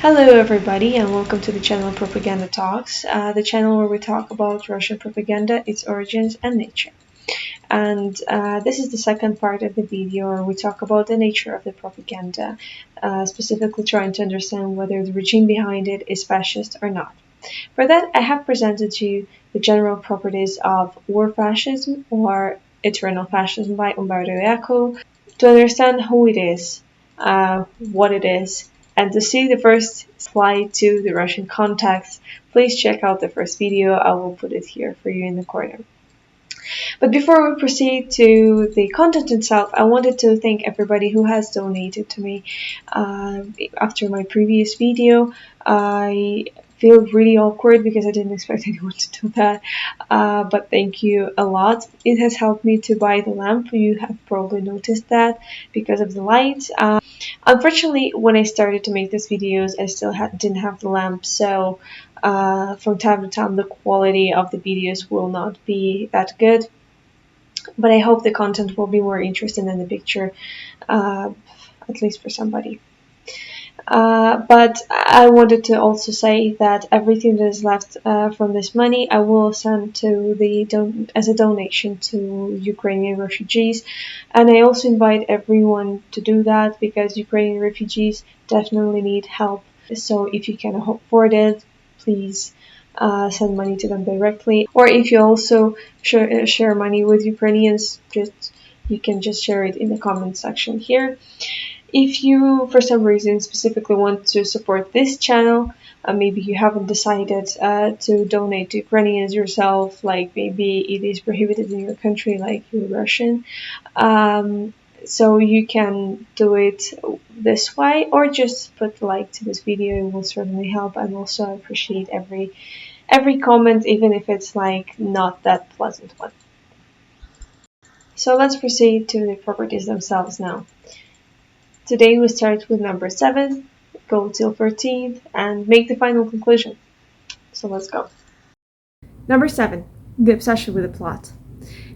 Hello everybody and welcome to the channel Propaganda Talks, the channel where we talk about Russian propaganda, its origins and nature. And this is the second part of the video where we talk about the nature of the propaganda, specifically trying to understand whether the regime behind it is fascist or not. For that, I have presented to you the general properties of Ur-Fascism or eternal fascism by Umberto Eco to understand who it is, what it is, and to see the first slide to the Russian context, please check out the first video. I will put it here for you in the corner. But before we proceed to the content itself, I wanted to thank everybody who has donated to me after my previous video. I feel really awkward because I didn't expect anyone to do that, but thank you a lot. It has helped me to buy the lamp. You have probably noticed that because of the light. Unfortunately, when I started to make these videos, I still didn't have the lamp, so from time to time the quality of the videos will not be that good. But I hope the content will be more interesting than the picture, at least for somebody. But I wanted to also say that everything that is left from this money I will send to as a donation to Ukrainian refugees, and I also invite everyone to do that because Ukrainian refugees definitely need help. So if you can afford it, please send money to them directly, or if you also share money with Ukrainians, you can just share it in the comment section here. If you, for some reason, specifically want to support this channel, maybe you haven't decided to donate to Ukrainians yourself, like maybe it is prohibited in your country, like you're Russian, so you can do it this way, or just put like to this video. It will certainly help, and also I appreciate every comment, even if it's like not that pleasant one. So let's proceed to the properties themselves now. Today we start with number 7, go till 13th, and make the final conclusion. So let's go. Number 7. The obsession with the plot.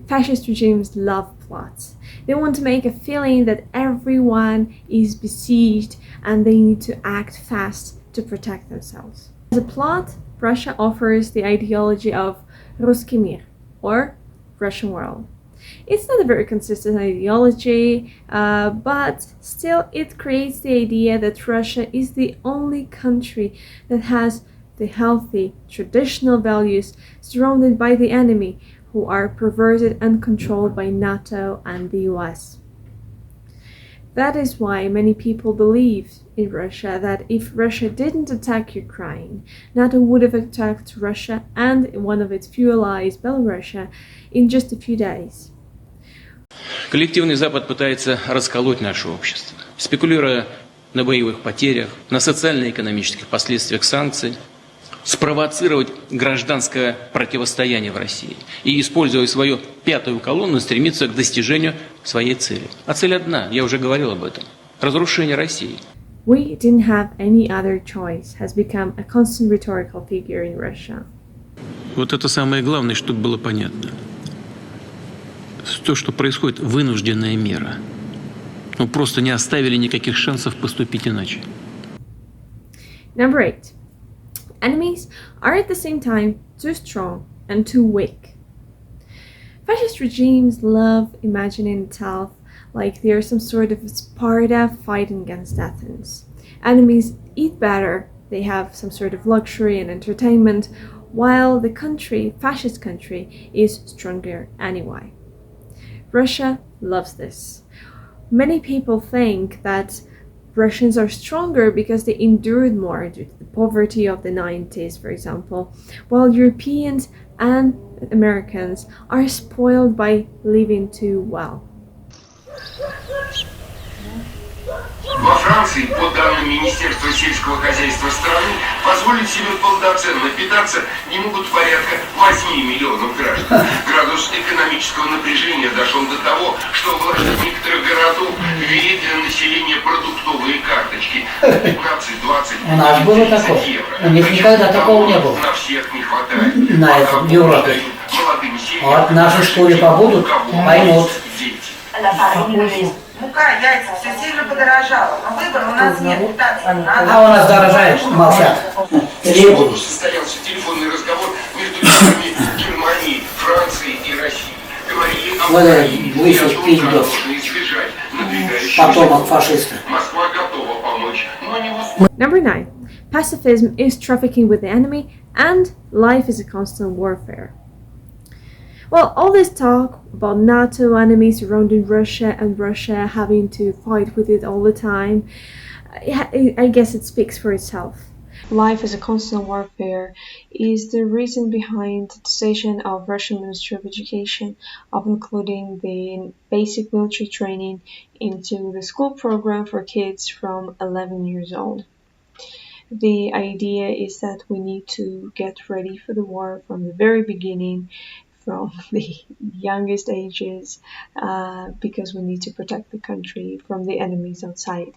Fascist regimes love plots. They want to make a feeling that everyone is besieged and they need to act fast to protect themselves. As a plot, Russia offers the ideology of Ruski Mir, or Russian world. It's not a very consistent ideology, but still it creates the idea that Russia is the only country that has the healthy, traditional values surrounded by the enemy, who are perverted and controlled by NATO and the US. That is why many people believe in Russia that if Russia didn't attack Ukraine, NATO would have attacked Russia and one of its few allies, Belarus, in just a few days. Коллективный Запад пытается расколоть наше общество, спекулируя на боевых потерях, на социально-экономических последствиях санкций, спровоцировать гражданское противостояние в России и, используя свою пятую колонну, стремиться к достижению своей цели. А цель одна, я уже говорил об этом – разрушение России. We didn't have any other choice has become a constant rhetorical figure in Russia. Вот это самое главное, чтобы было понятно. То, что происходит, вынужденная мера. Мы просто не оставили никаких шансов поступить иначе. Number 8. Enemies are at the same time too strong and too weak. Fascist regimes love imagining itself like they are some sort of Sparta fighting against Athens. Enemies eat better, they have some sort of luxury and entertainment, while the country, fascist country, is stronger anyway. Russia loves this. Many people think that Russians are stronger because they endured more due to the poverty of the 90s, for example, while Europeans and Americans are spoiled by living too well. Во Франции, по данным Министерства сельского хозяйства страны, позволить себе полноценно питаться не могут порядка 8 миллионов граждан. Градус экономического напряжения дошел до того, что власти некоторых городов ввели для населения продуктовые карточки 15-20 евро. У них никогда такого не было. На всех не хватает. На этом, в Европе. Молодым семьям. Вот в нашей школе побудут, поймут. Дети. мука, яйца, все сильно подорожало. Но выбора у нас нет. А у нас дорожает, молчат. Сегодня состоялся телефонный разговор между лидерами Германии, Франции и России. Говорили о Украине и о том, как можно избежать надвигающихся. Потомок фашиста. Москва готова помочь, но не в Number 9. Pacifism is trafficking with the enemy, and life is a constant warfare. Well, all this talk about NATO enemies surrounding Russia and Russia having to fight with it all the time, I guess it speaks for itself. Life is a constant warfare is the reason behind the decision of Russian Ministry of Education of including the basic military training into the school program for kids from 11 years old. The idea is that we need to get ready for the war from the very beginning, from the youngest ages, because we need to protect the country from the enemies outside.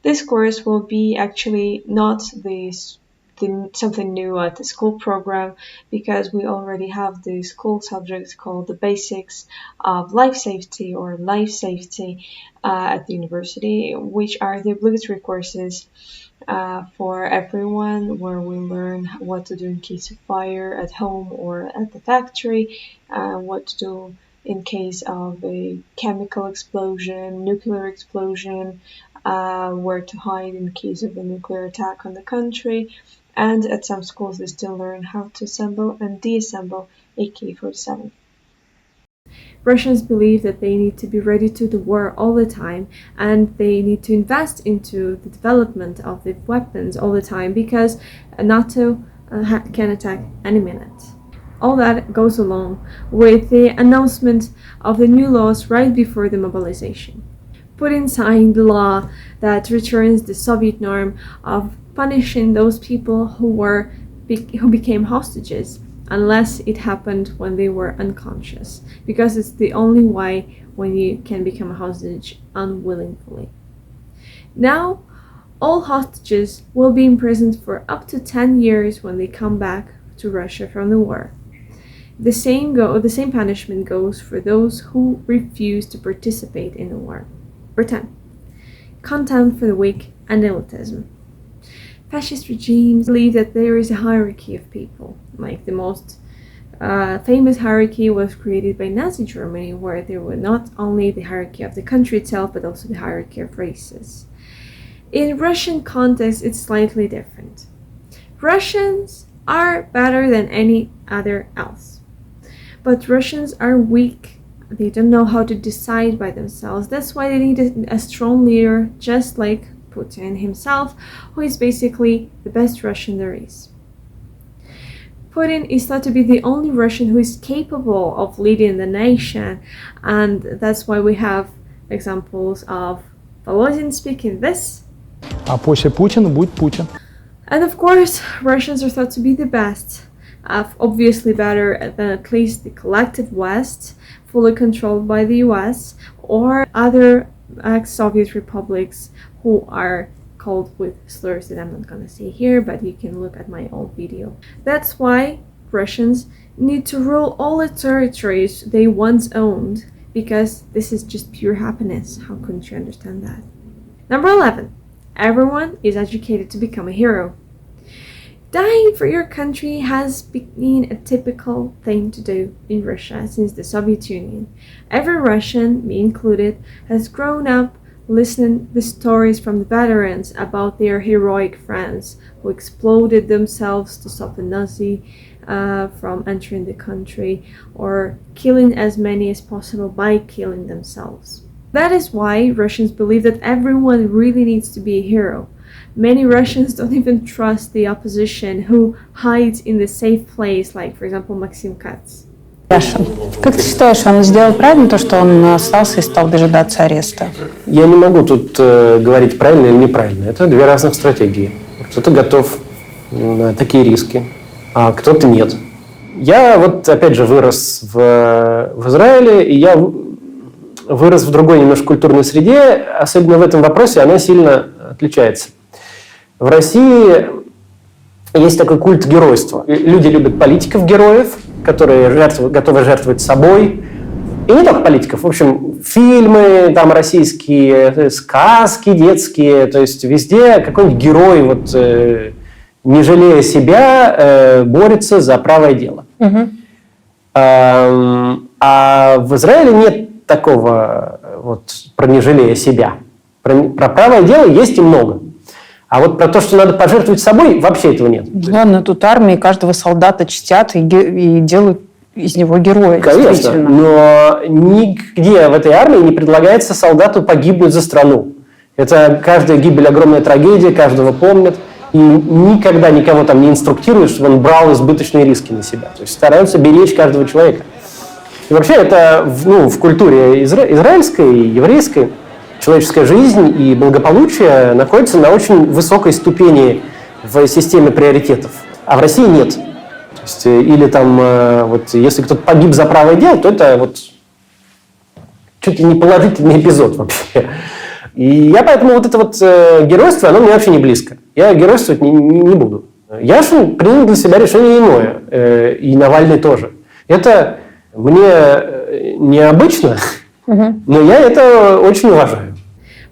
This course will be actually not something new at the school program, because we already have the school subjects called the basics of life safety or life safety at the university, which are the obligatory courses for everyone, where we learn what to do in case of fire at home or at the factory, what to do in case of a chemical explosion, nuclear explosion, where to hide in case of a nuclear attack on the country, and at some schools they still learn how to assemble and deassemble AK-47. Russians believe that they need to be ready to the war all the time, and they need to invest into the development of the weapons all the time, because NATO can attack any minute. All that goes along with the announcement of the new laws right before the mobilization. Putin signed the law that returns the Soviet norm of punishing those people who became hostages, unless it happened when they were unconscious, because it's the only way when you can become a hostage unwillingly. Now, all hostages will be imprisoned for up to 10 years when they come back to Russia from the war. The same punishment goes for those who refuse to participate in the war. Number 10. Contempt for the weak and elitism. Fascist regimes believe that there is a hierarchy of people. Like the most famous hierarchy was created by Nazi Germany, where there were not only the hierarchy of the country itself, but also the hierarchy of races. In Russian context, it's slightly different. Russians are better than any other else, but Russians are weak. They don't know how to decide by themselves. That's why they need a strong leader, just like Putin himself, who is basically the best Russian there is. Putin is thought to be the only Russian who is capable of leading the nation, and that's why we have examples of Volodin speaking this. А после Путина будет Путин. And of course, Russians are thought to be the best, obviously better than at least the collective West, fully controlled by the US, or other ex-Soviet republics who are called with slurs that I'm not gonna say here, but you can look at my old video. That's why Russians need to rule all the territories they once owned, because this is just pure happiness. How couldn't you understand that? Number 11. Everyone is educated to become a hero. Dying for your country has been a typical thing to do in Russia since the Soviet Union. Every Russian, me included, has grown up listening the stories from the veterans about their heroic friends who exploded themselves to stop the Nazi from entering the country, or killing as many as possible by killing themselves. That is why Russians believe that everyone really needs to be a hero. Many Russians don't even trust the opposition, who hides in the safe place, like, for example, Maxim Katz. Яша, как ты считаешь, он сделал правильно то, что он остался и стал дожидаться ареста? Я не могу тут говорить правильно или неправильно. Это две разных стратегии. Кто-то готов на такие риски, а кто-то нет. Я вот, опять же, вырос в Израиле, и я вырос в другой немножко культурной среде. Особенно в этом вопросе она сильно отличается. В России есть такой культ геройства. Люди любят политиков-героев, которые готовы жертвовать собой. И не только политиков, в общем, фильмы там российские, сказки детские, то есть везде какой-нибудь герой, вот, не жалея себя, борется за правое дело. А в Израиле нет такого вот про не жалея себя. Про правое дело есть и много. А вот про то, что надо пожертвовать собой, вообще этого нет. Ладно, тут армии каждого солдата чтят и делают из него героя. Конечно, но нигде в этой армии не предлагается солдату погибнуть за страну. Это каждая гибель огромная трагедия, каждого помнят. И никогда никого там не инструктируют, чтобы он брал избыточные риски на себя. То есть стараются беречь каждого человека. И вообще это в культуре израильской, еврейской, человеческая жизнь и благополучие находятся на очень высокой ступени в системе приоритетов. А в России нет. То есть, или там, вот, если кто-то погиб за правое дело, то это вот чуть ли не положительный эпизод вообще. И я поэтому вот это вот геройство, оно мне вообще не близко. Я геройствовать не буду. Яшин принял для себя решение иное. И Навальный тоже. Это мне необычно, но я это очень уважаю.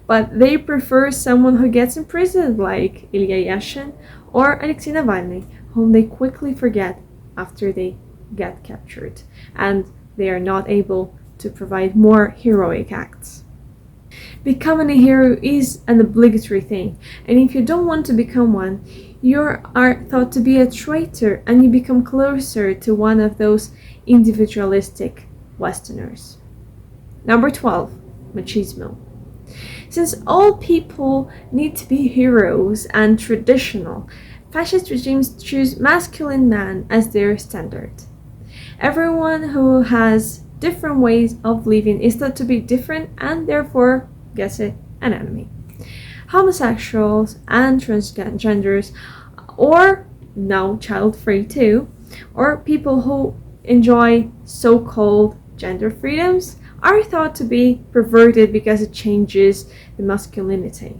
But they prefer someone who gets imprisoned like Ilya Yashin or Alexei Navalny, whom they quickly forget after they get captured, and they are not able to provide more heroic acts. Becoming a hero is an obligatory thing, and if you don't want to become one, you are thought to be a traitor and you become closer to one of those individualistic Westerners. Number 12, Machismo. Since all people need to be heroes and traditional, fascist regimes choose masculine man as their standard. Everyone who has different ways of living is thought to be different and therefore, guess it, an enemy. Homosexuals and transgenders, or now child-free too, or people who enjoy so-called gender freedoms are thought to be perverted because it changes the masculinity.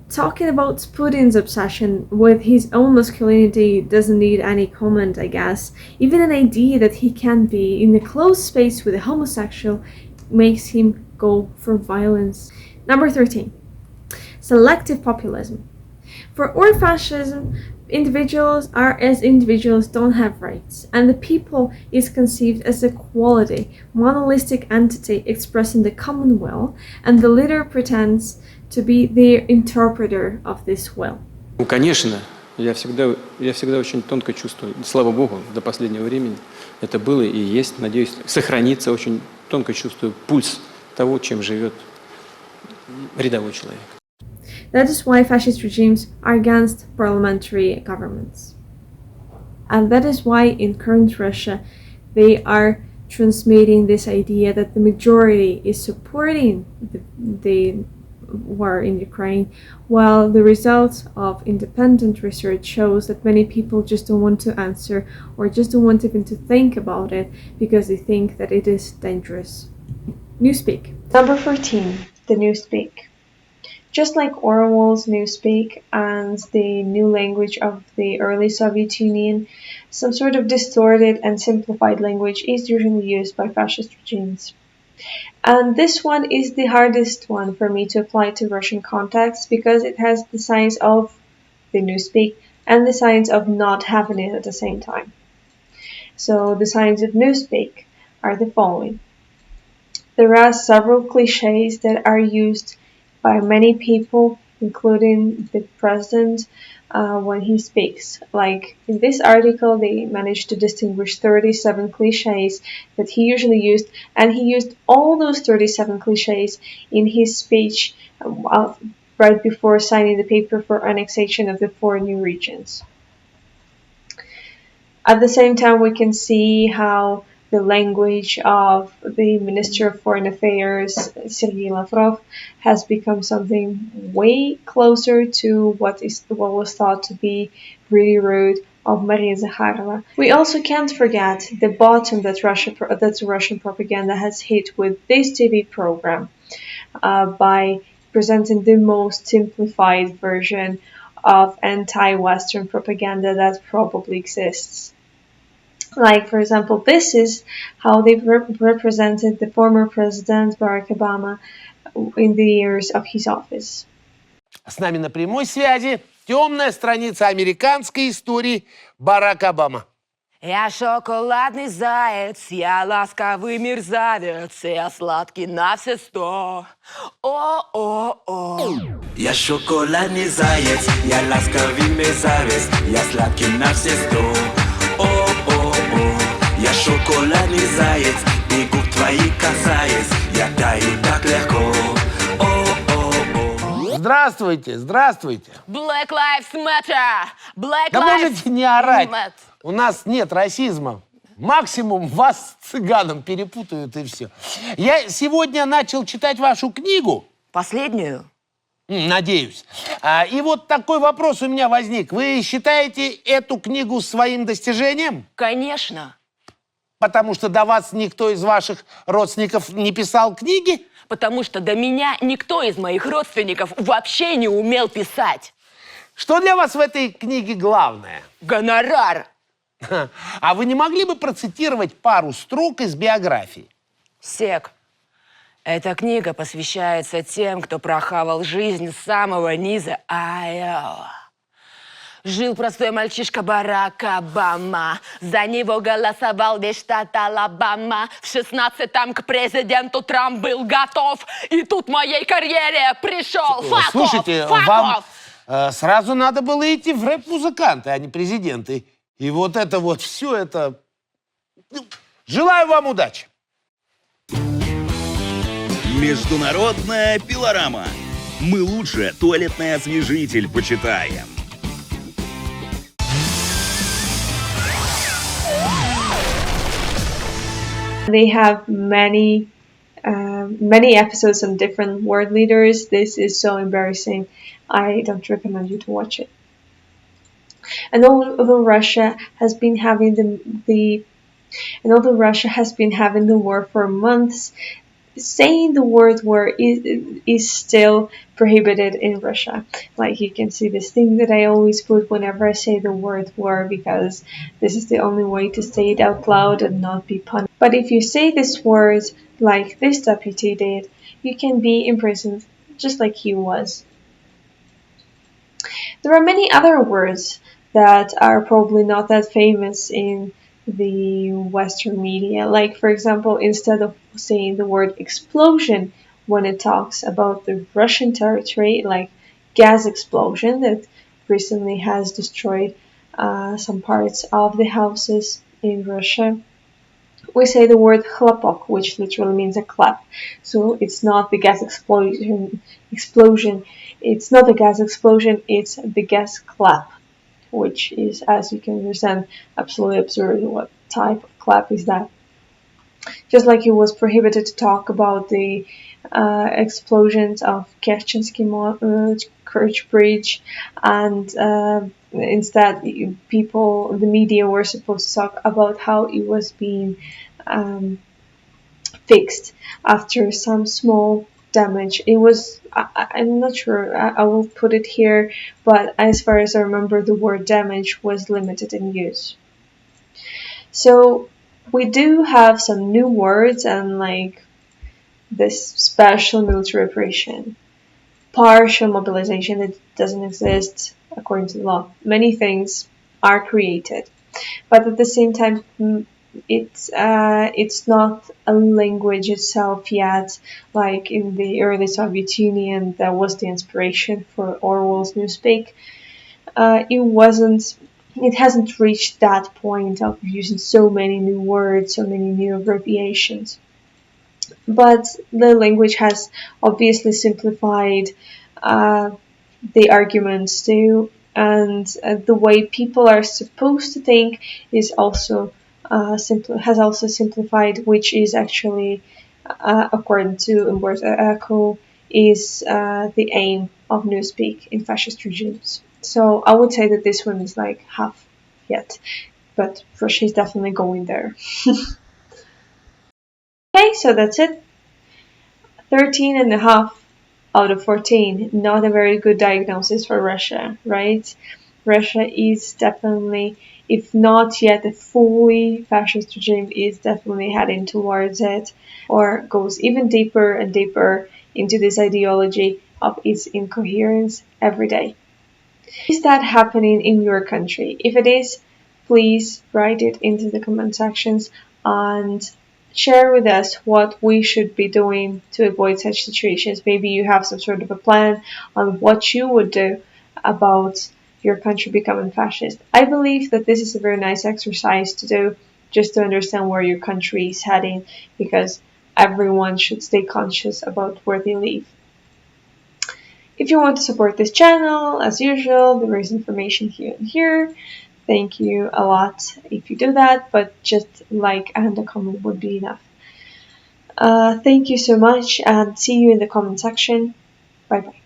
Talking about Putin's obsession with his own masculinity doesn't need any comment, I guess. Even an idea that he can be in a closed space with a homosexual makes him go for violence. Number 13. Selective populism. For Ur-Fascism, individuals don't have rights, and the people is conceived as a quality, monolithic entity expressing the common will, and the leader pretends to be the interpreter of this will. Ну, конечно, я всегда очень тонко чувствую, слава богу, до последнего времени это было и есть, надеюсь, сохранится, очень тонко чувствую пульс того, чем живет рядовой человек. That is why fascist regimes are against parliamentary governments. And that is why in current Russia they are transmitting this idea that the majority is supporting the war in Ukraine, while the results of independent research shows that many people just don't want to answer or just don't want even to think about it because they think that it is dangerous. Newspeak. Number 14, the Newspeak. Just like Orwell's Newspeak and the new language of the early Soviet Union, some sort of distorted and simplified language is usually used by fascist regimes. And this one is the hardest one for me to apply to Russian context because it has the signs of the Newspeak and the signs of not having it at the same time. So the signs of Newspeak are the following. There are several cliches that are used by many people, including the president, when he speaks. Like in this article, they managed to distinguish 37 cliches that he usually used, and he used all those 37 cliches in his speech right before signing the paper for annexation of the 4 new regions. At the same time, we can see how the language of the Minister of Foreign Affairs, Sergei Lavrov, has become something way closer to what was thought to be really rude of Maria Zakharova. We also can't forget the bottom that Russian propaganda has hit with this TV program by presenting the most simplified version of anti-Western propaganda that probably exists. Like, for example, this is how they represented the former president Barack Obama in the years of his office. С нами на прямой связи темная страница американской истории Барак Обама. Я шоколадный заяц, я ласковый мерзавец, я сладкий на все 100. О-о-о. Я шоколадный заяц, я ласковый мерзавец, я сладкий на все 100. О-о-о. Я шоколадный заяц, бегу в твои касаясь, я таю так легко. Здравствуйте, здравствуйте. Black Lives Matter! Black Да Lives можете не орать. Matter! У нас нет расизма. Максимум вас с цыганом перепутают и все. Я сегодня начал читать вашу книгу. Последнюю? Надеюсь. И вот такой вопрос у меня возник. Вы считаете эту книгу своим достижением? Конечно. Потому что до вас никто из ваших родственников не писал книги? Потому что до меня никто из моих родственников вообще не умел писать. Что для вас в этой книге главное? Гонорар. А вы не могли бы процитировать пару строк из биографии? Сек. Эта книга посвящается тем, кто прохавал жизнь с самого низа. Жил простой мальчишка Барак Обама. За него голосовал весь штат Алабама. В 16-м к президенту Трамп был готов. И тут в моей карьере пришел факов. Слушайте, вам сразу надо было идти в рэп-музыканты, а не президенты. И вот это вот все это... Желаю вам удачи. Международная пилорама. Мы лучше туалетный освежитель почитаем. They have many episodes on different world leaders. This is so embarrassing. I don't recommend you to watch it. And although Russia has been having the war for months, saying the word war is still prohibited in Russia. Like, you can see this thing that I always put whenever I say the word war, because this is the only way to say it out loud and not be punished. But if you say this word like this deputy did, you can be imprisoned just like he was. There are many other words that are probably not that famous in the Western media. Like, for example, instead of saying the word explosion when it talks about the Russian territory, like gas explosion that recently has destroyed some parts of the houses in Russia, we say the word chlapok, which literally means a clap. So it's not the gas explosion. It's not the gas explosion, it's the gas clap, which is, as you can understand, absolutely absurd. What type of clap is that? Just like it was prohibited to talk about the explosions of Kerchensky Kerch Bridge, and instead the media were supposed to talk about how it was being fixed after some small damage. It was, I'm not sure, I will put it here, but as far as I remember, the word damage was limited in use. So we do have some new words, and like this special military operation, partial mobilization that doesn't exist according to the law. Many things are created, but at the same time, it's not a language itself yet. Like in the early Soviet Union, that was the inspiration for Orwell's Newspeak. It hasn't reached that point of using so many new words, so many new abbreviations. But the language has obviously simplified the arguments too, and the way people are supposed to think is also has also simplified, which is actually, according to Umberto Eco, is the aim of Newspeak in fascist regimes. So I would say that this one is like half yet, but Russia is definitely going there. Okay, so that's it. 13.5 out of 14. Not a very good diagnosis for Russia, right? Russia is definitely, if not yet a fully fascist regime, is definitely heading towards it, or goes even deeper and deeper into this ideology of its incoherence every day. Is that happening in your country? If it is, please write it into the comment sections and share with us what we should be doing to avoid such situations. Maybe you have some sort of a plan on what you would do about your country becoming fascist. I believe that this is a very nice exercise to do, just to understand where your country is heading, because everyone should stay conscious about where they live. If you want to support this channel, as usual, there is information here and here. Thank you a lot if you do that, but just like and a comment would be enough. Thank you so much, and see you in the comment section. Bye bye.